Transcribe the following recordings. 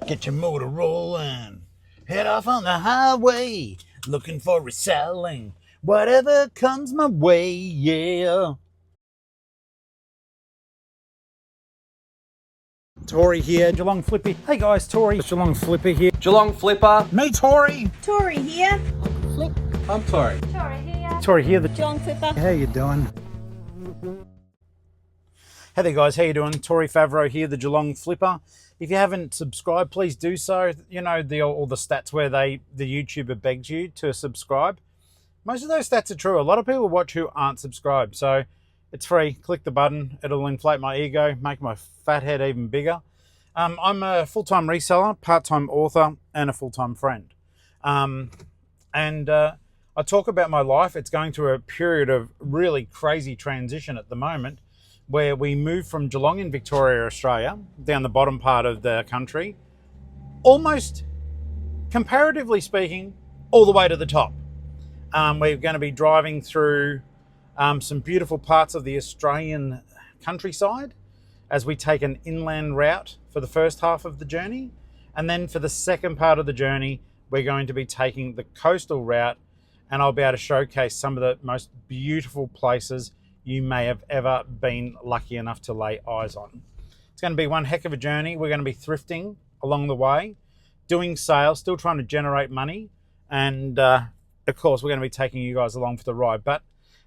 Get your motor rolling. Head off on the highway. Looking for reselling. Whatever comes my way, yeah. Tori here, Geelong-Flipper. Hey guys, Tori, Geelong-Flipper here. Geelong-Flipper. Me, Tori. Tori here. Flip. I'm Tori. Tori here. Tori here, the Geelong-Flipper. How you doing? Hey there guys, how you doing? Tori Favreau here, the Geelong-Flipper. If you haven't subscribed, please do so. You know, all the stats where the YouTuber begs you to subscribe. Most of those stats are true. A lot of people watch who aren't subscribed. So it's free. Click the button. It'll inflate my ego, make my fat head even bigger. I'm a full-time reseller, part-time author, and a full-time friend. I talk about my life. It's going through a period of really crazy transition at the moment, where we moved from Geelong in Victoria, Australia, down the bottom part of the country, almost, comparatively speaking, all the way to the top. We're going to be driving through some beautiful parts of the Australian countryside as we take an inland route for the first half of the journey. And then for the second part of the journey, we're going to be taking the coastal route, and I'll be able to showcase some of the most beautiful places you may have ever been lucky enough to lay eyes on. It's going to be one heck of a journey. We're going to be thrifting along the way, doing sales, still trying to generate money. And of course, we're going to be taking you guys along for the ride. But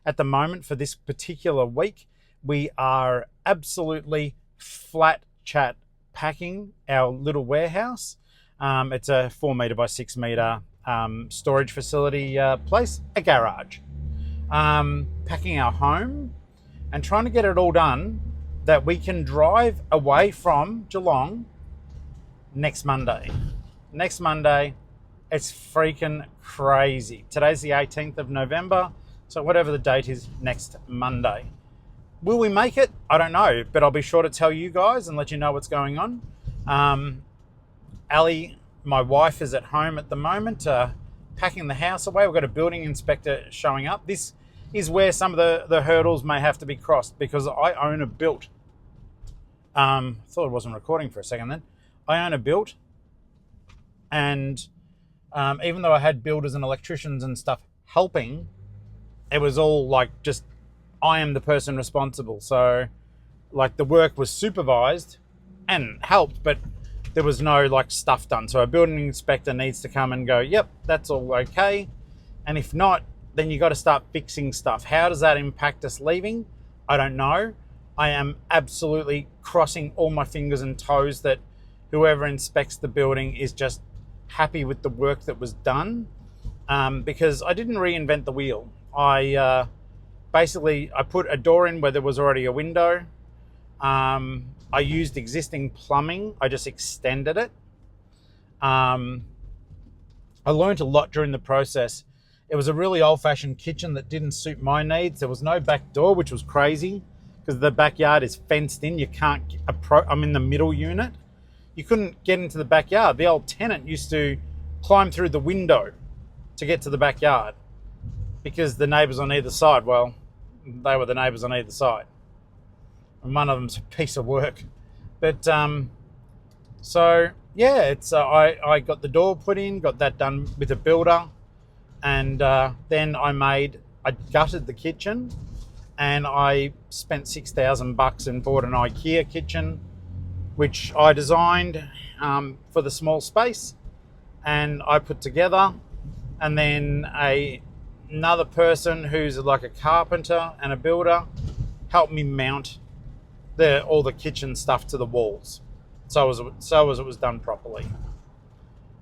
at the moment, for this particular week, we are absolutely flat chat packing our little warehouse. It's a 4 metre by 6 metre storage facility place, a garage. Packing our home and trying to get it all done that we can drive away from Geelong next Monday. Next Monday, it's freaking crazy. Today's the 18th of November, so whatever the date is, next Monday. Will we make it? I don't know, but I'll be sure to tell you guys and let you know what's going on. Alli, my wife, is at home at the moment, packing the house away. We've got a building inspector showing up. This is where some of the hurdles may have to be crossed, because I own a built. Thought it wasn't recording for a second then. I own a built, and even though I had builders and electricians and stuff helping, it was all like just I am the person responsible. So like the work was supervised and helped, but there was no like stuff done. So a building inspector needs to come and go, yep, that's all okay. And if not, then you got to start fixing stuff. How does that impact us leaving? I don't know. I am absolutely crossing all my fingers and toes that whoever inspects the building is just happy with the work that was done, because I didn't reinvent the wheel. I put a door in where there was already a window. I used existing plumbing. I just extended it. I learned a lot during the process. It was a really old-fashioned kitchen that didn't suit my needs. There was no back door, which was crazy because the backyard is fenced in. You can't approach. I'm in the middle unit. You couldn't get into the backyard. The old tenant used to climb through the window to get to the backyard because the neighbours on either side, well, they were the neighbours on either side. And one of them's a piece of work. But so yeah, it's I got the door put in, got that done with a builder, and then I gutted the kitchen, and I spent $6,000 and bought an IKEA kitchen, which I designed for the small space, and I put together, and then another person who's like a carpenter and a builder helped me mount all the kitchen stuff to the walls, so as it was done properly.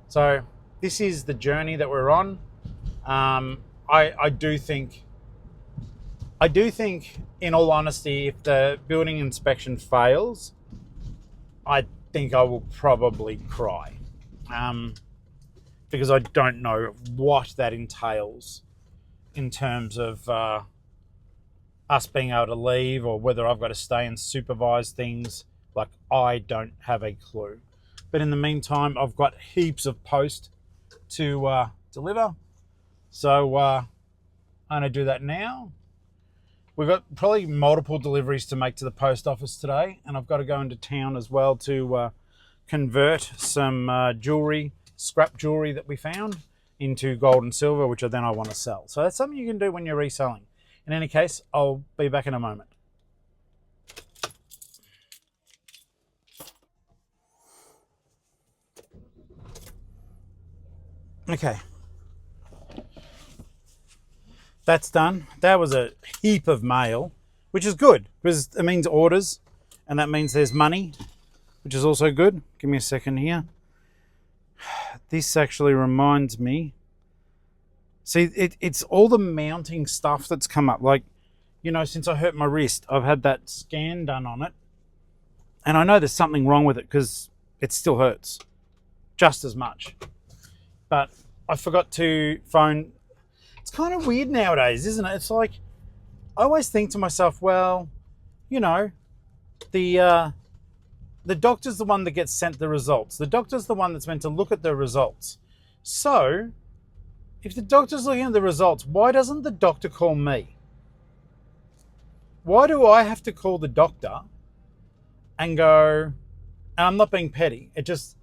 So this is the journey that we're on. I do think, in all honesty, if the building inspection fails, I think I will probably cry, because I don't know what that entails in terms of us being able to leave, or whether I've got to stay and supervise things. Like, I don't have a clue. But in the meantime, I've got heaps of post to deliver. So I'm going to do that now. We've got probably multiple deliveries to make to the post office today, and I've got to go into town as well to convert some jewelry, scrap jewelry that we found, into gold and silver, which then I want to sell. So that's something you can do when you're reselling. In any case, I'll be back in a moment. Okay. That's done. That was a heap of mail, which is good because it means orders and that means there's money, which is also good. Give me a second here. This actually reminds me. See, it's all the mounting stuff that's come up. Like, you know, since I hurt my wrist, I've had that scan done on it. And I know there's something wrong with it because it still hurts just as much. But I forgot to phone. It's kind of weird nowadays, isn't it? It's like, I always think to myself, well, you know, the doctor's the one that gets sent the results. The doctor's the one that's meant to look at the results. So, if the doctor's looking at the results, why doesn't the doctor call me? Why do I have to call the doctor and go, and I'm not being petty, it's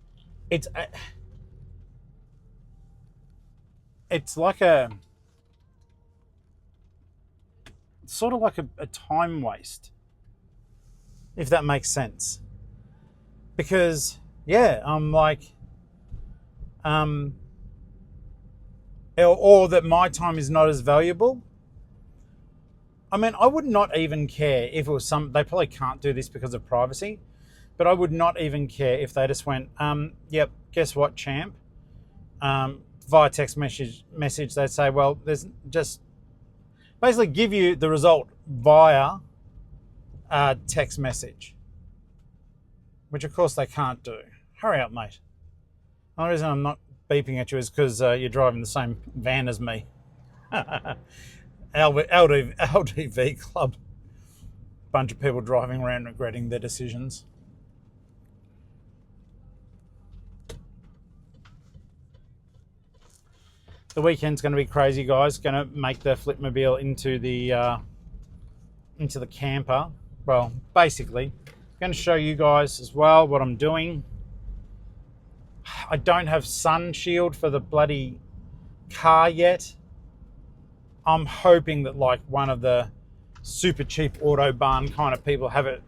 like sort of like a time waste, if that makes sense. Because, yeah, I'm like, or that my time is not as valuable. I mean, I would not even care if it was they probably can't do this because of privacy, but I would not even care if they just went, yep, guess what, champ? Via text message, they'd say, well, there's just basically give you the result via text message, which of course they can't do. Hurry up, mate. The only reason I'm not beeping at you is because you're driving the same van as me. LDV club. Bunch of people driving around regretting their decisions. The weekend's going to be crazy, guys. Going to make the Flipmobile into the camper. Well, basically, going to show you guys as well what I'm doing. I don't have sun shield for the bloody car yet. I'm hoping that like one of the super cheap Autobahn kind of people have it,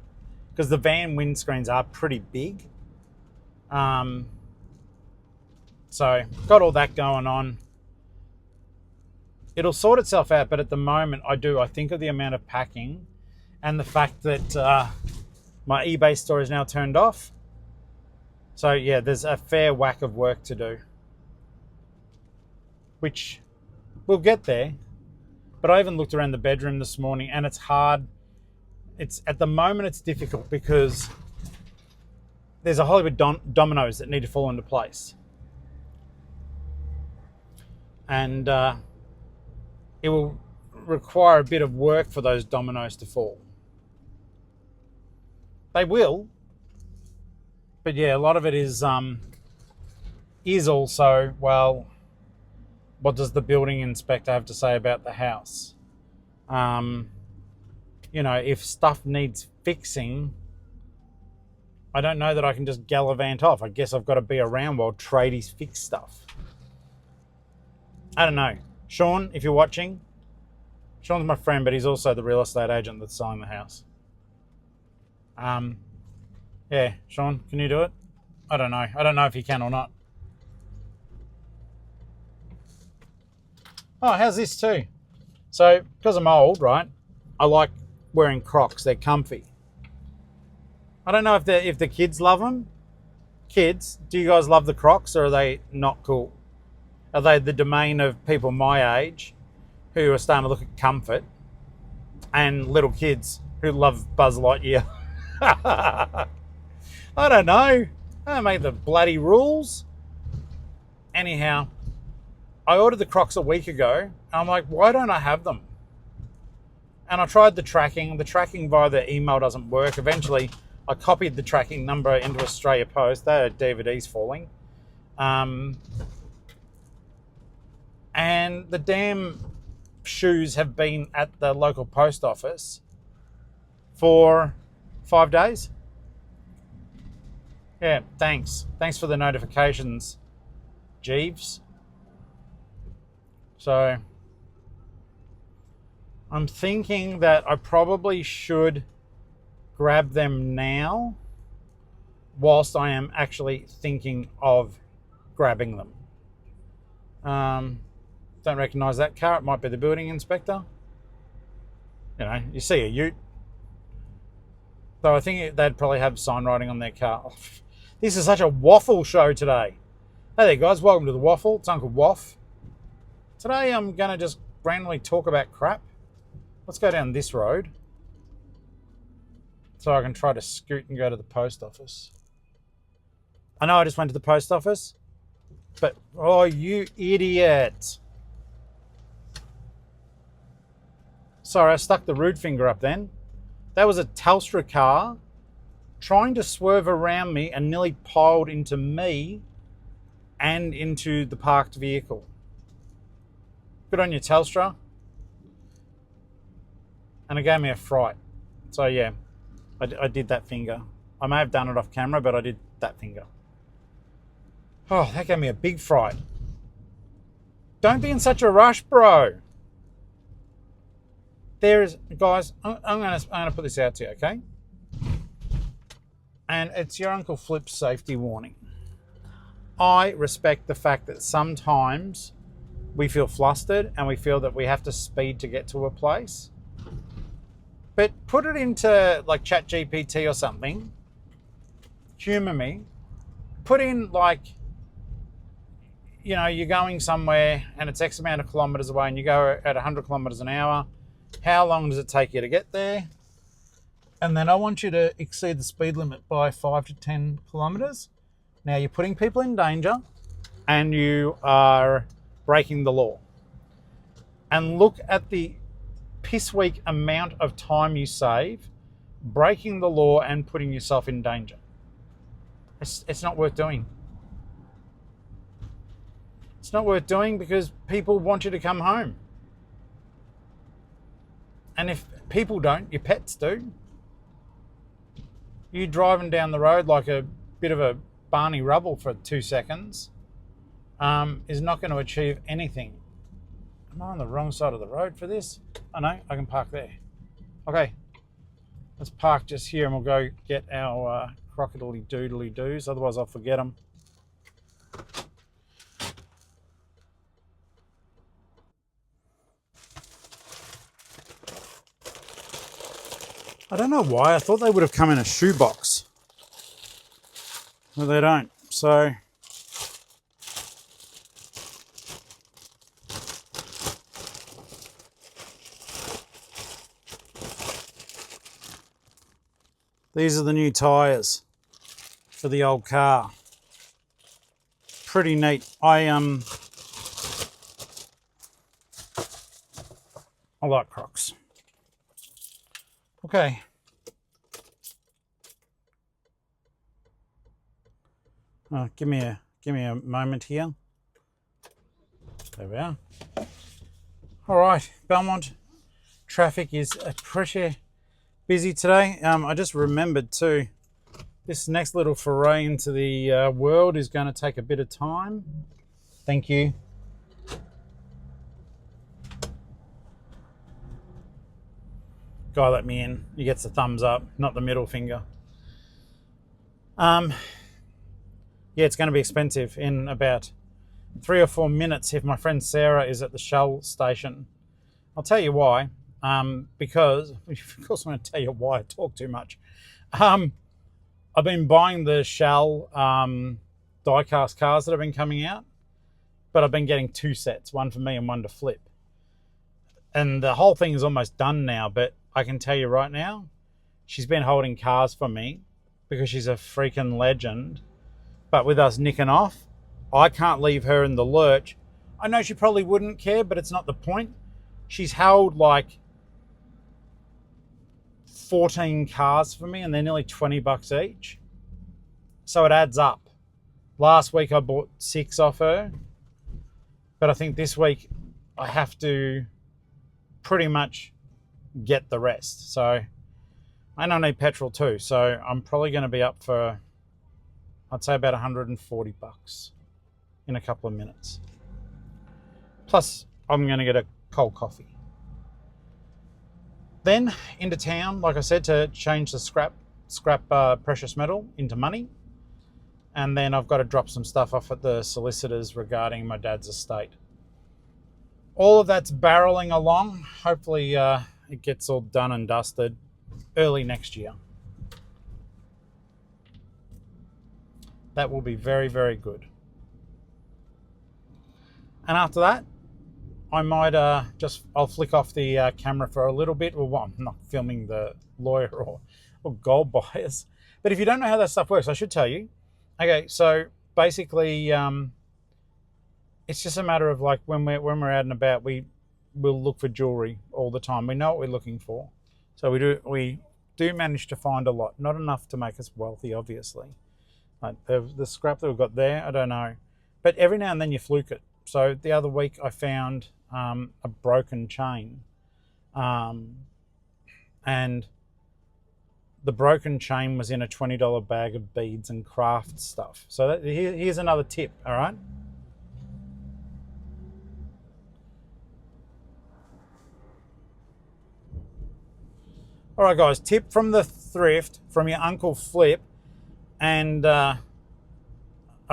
because the van windscreens are pretty big. So got all that going on. It'll sort itself out, but at the moment I think of the amount of packing and the fact that my eBay store is now turned off. So yeah, there's a fair whack of work to do, which we'll get there. But I even looked around the bedroom this morning and it's hard. At the moment it's difficult because there's a whole heap of dominoes that need to fall into place. And it will require a bit of work for those dominoes to fall. They will. But yeah, a lot of it is also, well, what does the building inspector have to say about the house? You know, if stuff needs fixing, I don't know that I can just gallivant off. I guess I've got to be around while tradies fix stuff. I don't know. Sean, if you're watching, Sean's my friend, but he's also the real estate agent that's selling the house. Yeah, Sean, can you do it? I don't know. I don't know if he can or not. Oh, how's this too? So, because I'm old, right, I like wearing Crocs. They're comfy. I don't know if the kids love them. Kids, do you guys love the Crocs, or are they not cool? Are they the domain of people my age who are starting to look at comfort, and little kids who love Buzz Lightyear? I don't know. I don't make the bloody rules. Anyhow, I ordered the Crocs a week ago, and I'm like, why don't I have them? And I tried the tracking. The tracking via the email doesn't work. Eventually, I copied the tracking number into Australia Post. They had DVDs falling. And the damn shoes have been at the local post office for 5 days. Yeah, thanks. Thanks for the notifications, Jeeves. So I'm thinking that I probably should grab them now whilst I am actually thinking of grabbing them. Don't recognise that car. It might be the building inspector. You know, you see a ute. So I think they'd probably have sign writing on their car. This is such a waffle show today. Hey there guys, welcome to the Waffle. It's Uncle Waff. Today I'm going to just randomly talk about crap. Let's go down this road so I can try to scoot and go to the post office. I know I just went to the post office, but oh, you idiot. Sorry, I stuck the rude finger up then. That was a Telstra car trying to swerve around me and nearly piled into me and into the parked vehicle. Good on you, Telstra. And it gave me a fright. So yeah, I did that finger. I may have done it off camera, but I did that finger. Oh, that gave me a big fright. Don't be in such a rush, bro. Guys, I'm gonna put this out to you, okay? And it's your Uncle Flip's safety warning. I respect the fact that sometimes we feel flustered and we feel that we have to speed to get to a place. But put it into like ChatGPT or something. Humour me. Put in like, you know, you're going somewhere and it's X amount of kilometres away and you go at 100 kilometres an hour. How long does it take you to get there? And then I want you to exceed the speed limit by 5 to 10 kilometres. Now you're putting people in danger and you are breaking the law. And look at the piss weak amount of time you save breaking the law and putting yourself in danger. It's not worth doing. It's not worth doing because people want you to come home. And if people don't, your pets do. You driving down the road like a bit of a Barney Rubble for 2 seconds is not going to achieve anything. Am I on the wrong side of the road for this? Oh no, I can park there. Okay, let's park just here and we'll go get our crocodily doodly doos, otherwise I'll forget them. I don't know why, I thought they would have come in a shoebox. Well, they don't, so these are the new tyres for the old car. Pretty neat. I like Crocs. Okay. Give me a moment here. There we are. All right, Belmont. Traffic is pretty busy today. I just remembered too, this next little foray into the world is going to take a bit of time. Thank you. Guy let me in. He gets the thumbs up, not the middle finger. Yeah, it's going to be expensive in about 3 or 4 minutes if my friend Sarah is at the Shell station. I'll tell you why. Because, of course I'm going to tell you why I talk too much. I've been buying the Shell die-cast cars that have been coming out, but I've been getting 2 sets, one for me and one to flip. And the whole thing is almost done now, but I can tell you right now, she's been holding cars for me because she's a freaking legend. But with us nicking off, I can't leave her in the lurch. I know she probably wouldn't care, but it's not the point. She's held like 14 cars for me and they're nearly $20 each. So it adds up. Last week I bought 6 off her, but I think this week I have to pretty much get the rest. So, and I need petrol too. So I'm probably going to be up for I'd say about 140 bucks in a couple of minutes. Plus, I'm going to get a cold coffee. Then into town, like I said, to change the scrap precious metal into money. And then I've got to drop some stuff off at the solicitors regarding my dad's estate. All of that's barreling along. Hopefully it gets all done and dusted early next year. That will be very, very good. And after that, I might I'll flick off the camera for a little bit. Well, I'm not filming the lawyer or gold buyers. But if you don't know how that stuff works, I should tell you. Okay, so basically, it's just a matter of like when we're out and about, we'll look for jewelry all the time. We know what we're looking for, so we do manage to find a lot. Not enough to make us wealthy, obviously. Like the scrap that we've got there, I don't know, but every now and then you fluke it. So the other week I found a broken chain, and the broken chain was in a $20 bag of beads and craft stuff. So here's another tip, all right? All right, guys, tip from the thrift, from your Uncle Flip. And I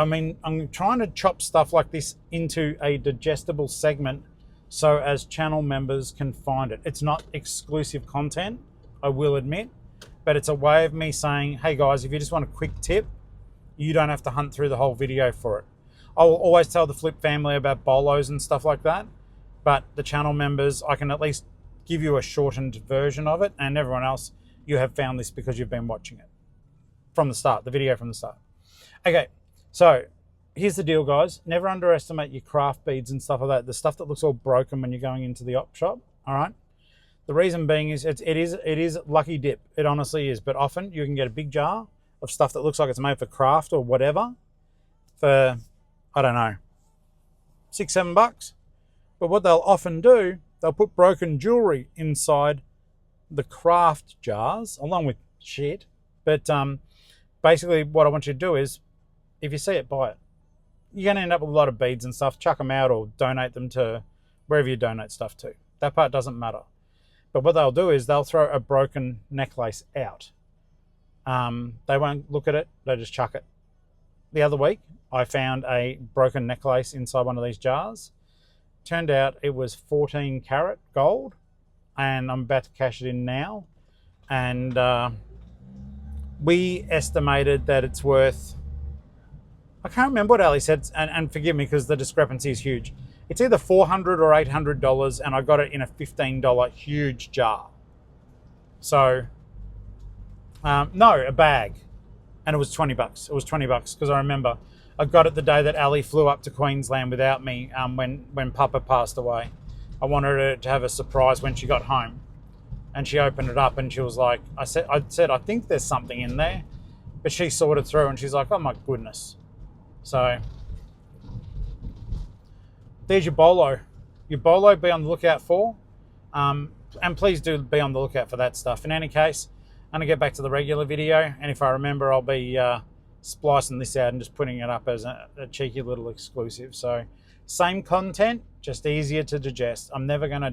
mean, I'm trying to chop stuff like this into a digestible segment so as channel members can find it. It's not exclusive content, I will admit, but it's a way of me saying, hey guys, if you just want a quick tip, you don't have to hunt through the whole video for it. I will always tell the Flip family about BOLOs and stuff like that, but the channel members, I can at least give you a shortened version of it, and everyone else, you have found this because you've been watching it from the start, the video from the start. Okay, so here's the deal, guys. Never underestimate your craft beads and stuff like that. The stuff that looks all broken when you're going into the op shop, all right? The reason being is it is lucky dip. It honestly is. But often you can get a big jar of stuff that looks like it's made for craft or whatever for, I don't know, $6, $7. But what they'll often do, they'll put broken jewelry inside the craft jars along with shit. But basically what I want you to do is, if you see it, buy it. You're going to end up with a lot of beads and stuff. Chuck them out or donate them to wherever you donate stuff to. That part doesn't matter. But what they'll do is they'll throw a broken necklace out. They won't look at it. They just chuck it. The other week, I found a broken necklace inside one of these jars. Turned out it was 14 karat gold, and I'm about to cash it in now. And we estimated that it's worth, I can't remember what Ali said, and forgive me because the discrepancy is huge. It's either $400 or $800, and I got it in a $15 huge jar. So, no, a bag, and it was $20. It was $20 because I remember I got it the day that Ali flew up to Queensland without me when Papa passed away. I wanted her to have a surprise when she got home, and she opened it up and she was like, I said, I think there's something in there, but she sorted through and she's like, oh my goodness. So there's your BOLO. Your BOLO, be on the lookout for. And please do be on the lookout for that stuff. In any case, I'm going to get back to the regular video. And if I remember, I'll be splicing this out and just putting it up as a cheeky little exclusive. So same content, just easier to digest. I'm never going to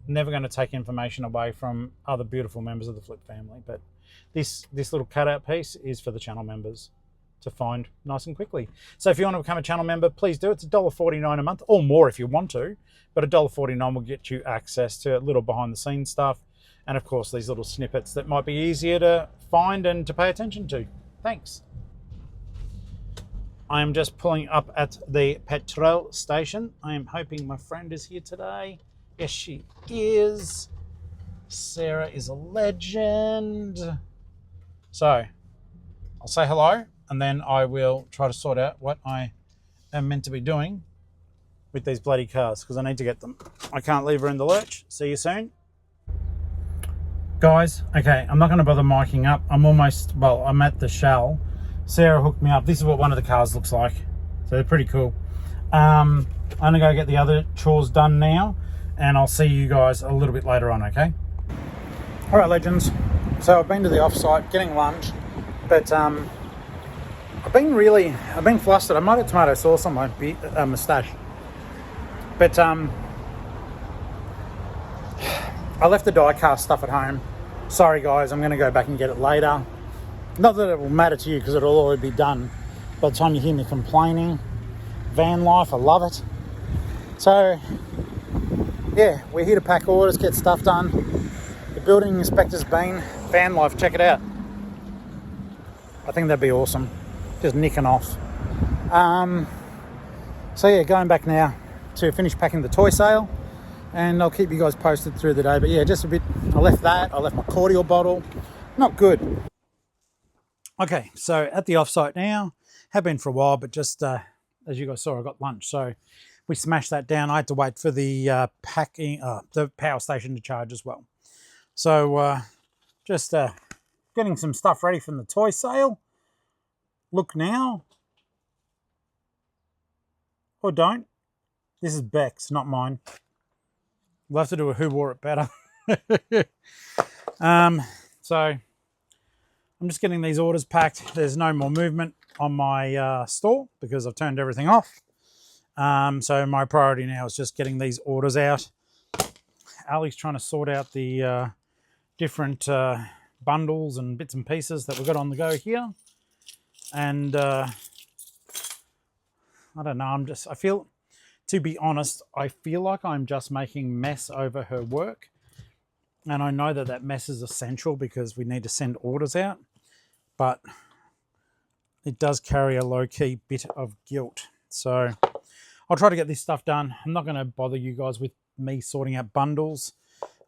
never going to take information away from other beautiful members of the Flip family. But this little cutout piece is for the channel members to find nice and quickly. So if you want to become a channel member, please do. It's $1.49 a month, or more if you want to, but $1.49 will get you access to a little behind the scenes stuff, and of course these little snippets that might be easier to find and to pay attention to. Thanks. I am just pulling up at the petrol station. I am hoping my friend is here today. Yes, she is. Sarah is a legend. So I'll say hello, and then I will try to sort out what I am meant to be doing with these bloody cars, because I need to get them. I can't leave her in the lurch. See you soon. Guys, okay, I'm not going to bother miking up. I'm at the Shell. Sarah hooked me up. This is what one of the cars looks like. So they're pretty cool. I'm going to go get the other chores done now, and I'll see you guys a little bit later on, okay? All right, legends. So I've been to the offsite, getting lunch. But I've been flustered. I might have tomato sauce on my moustache. But I left the die cast stuff at home. Sorry guys, I'm going to go back and get it later. Not that it will matter to you because it'll already be done by the time you hear me complaining. Van life, I love it. So yeah, we're here to pack orders, get stuff done. The building inspector's been. Van life, check it out. I think that'd be awesome. Just nicking off. So yeah, going back now to finish packing the toy sale, and I'll keep you guys posted through the day. But yeah, just a bit. I left my cordial bottle. Not good. Okay, so at the offsite now. Have been for a while, but just as you guys saw, I got lunch, so we smashed that down. I had to wait for the the power station to charge as well. So just getting some stuff ready from the toy sale. Look now, or don't. This is Beck's, not mine. We'll have to do a who wore it better. So I'm just getting these orders packed. There's no more movement on my store because I've turned everything off. So my priority now is just getting these orders out. Ali's trying to sort out the different bundles and bits and pieces that we've got on the go here. And I don't know, to be honest, I feel like I'm just making mess over her work. And I know that mess is essential because we need to send orders out. But it does carry a low-key bit of guilt. So I'll try to get this stuff done. I'm not going to bother you guys with me sorting out bundles.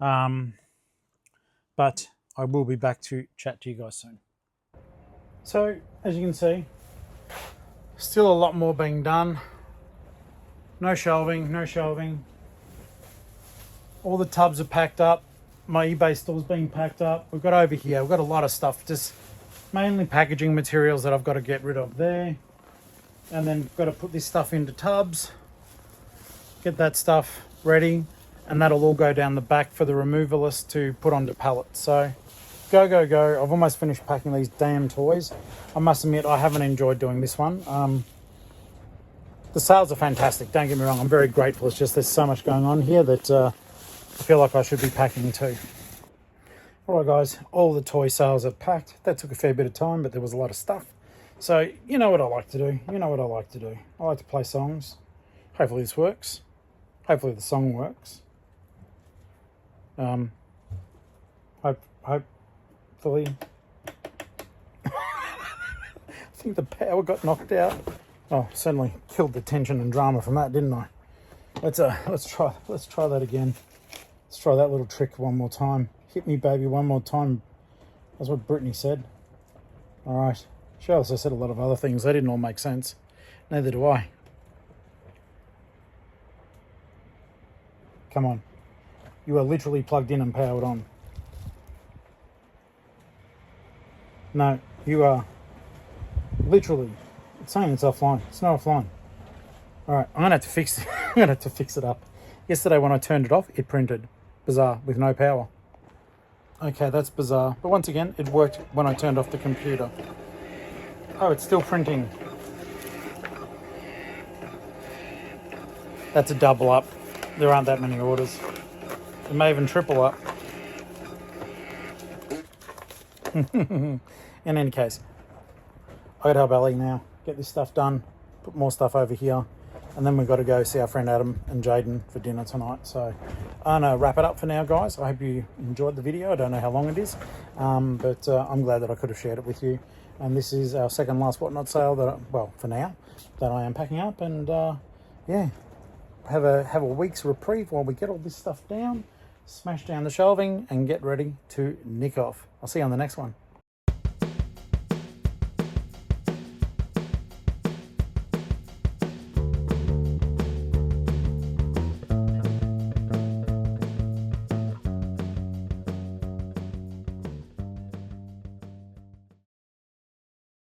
But I will be back to chat to you guys soon. So, as you can see, still a lot more being done. No shelving, no shelving. All the tubs are packed up. My eBay store's being packed up. We've got over here, we've got a lot of stuff, just mainly packaging materials that I've got to get rid of there. And then got to put this stuff into tubs, get that stuff ready, and that'll all go down the back for the removalist to put onto pallets. So go, go, go. I've almost finished packing these damn toys. I must admit, I haven't enjoyed doing this one. The sales are fantastic, don't get me wrong. I'm very grateful. It's just there's so much going on here that I feel like I should be packing too. All right, guys, all the toy sales are packed. That took a fair bit of time, but there was a lot of stuff. So you know what I like to do. You know what I like to do. I like to play songs. Hopefully this works. Hopefully the song works. Hopefully. I think the power got knocked out. Oh, certainly killed the tension and drama from that, didn't I? Let's try that again. Let's try that little trick one more time. Hit me, baby, one more time. That's what Brittany said. All right. She also said a lot of other things. They didn't all make sense. Neither do I. Come on. You are literally plugged in and powered on. No, you are literally. It's saying it's offline. It's not offline. All right, I'm gonna have to fix it. I'm gonna have to fix it up. Yesterday when I turned it off, it printed. Bizarre, with no power. Okay, that's bizarre. But once again, it worked when I turned off the computer. Oh, it's still printing. That's a double up. There aren't that many orders. It may even triple up. In any case, I gotta help Alli now. Get this stuff done. Put more stuff over here. And then we've got to go see our friend Adam and Jaden for dinner tonight. So I'm going to wrap it up for now, guys. I hope you enjoyed the video. I don't know how long it is, but I'm glad that I could have shared it with you. And this is our second last whatnot sale that, for now, that I am packing up. And yeah, have a week's reprieve while we get all this stuff down, smash down the shelving, and get ready to nick off. I'll see you on the next one.